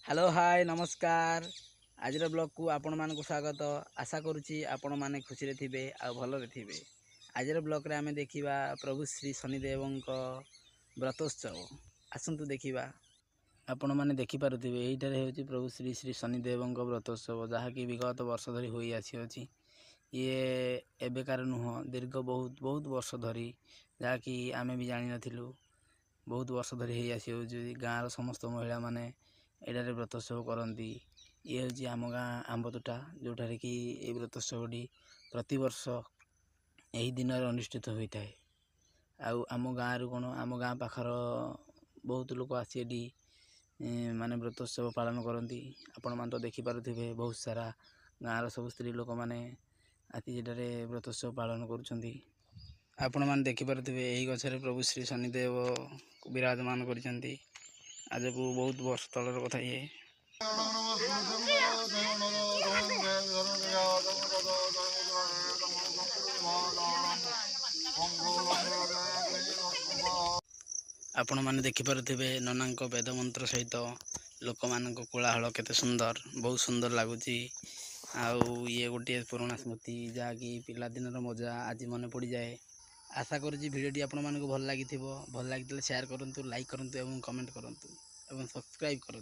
Hello hi नमस्कार। आज blog को आपण मानक स्वागत। आशा करुच्ची आपण माने खुशी थे आ भल थे। आज ब्लॉग रे आमे देखिबा प्रभु श्री शनिदेव व्रतोत्सव। आसंतु देखिबा। आपण माने देखि पारुथिबे एइटारे हेउची प्रभु श्री श्री शनिदेव व्रतोत्सव जहा कि विगत वर्ष धरी होई आसी अछि। ये एबेकार नुह दीर्घ बहुत वर्ष धरी जहा कि आमे भी जानि नथिलु। बहुत वर्ष धरी होई आसी होची गाँर समस्त महिला माने एटारे व्रतोत्सव करती। ये हूँ आम गाँ आंबतोटा जोठार कि ये व्रतोत्सवटी प्रति वर्ष यही दिन अनुष्ठित होता है। आम गाँव कौन आम गाँ पाखर बहुत लोग आसी माने व्रतोत्सव पालन करती। आपण मान तो देखिपारे बहुत सारा गाँर सब स्त्री लोक मैंने आती जेटारे व्रतोत्सव पालन करुँच। आपण मैंने देखिपारे यही गचर प्रभु श्री शनिदेव विराजमान कर आज को बहुत वर्ष तलर कथा ये। आपण मैंने देखिपारे ननांक वेद मंत्र सहित लोक मान कोलाहल केते सुंदर बहुत सुंदर लगुच। ये गोटे पुराना स्मृति जहाँकि पिलादिन मजा आज मन पड़ जाए। आशा करुँची भिडियोटी आपण मानक भल लगी शेयर करूँ, लाइक करूँ, कमेंट करूँ और सब्सक्राइब करूँ।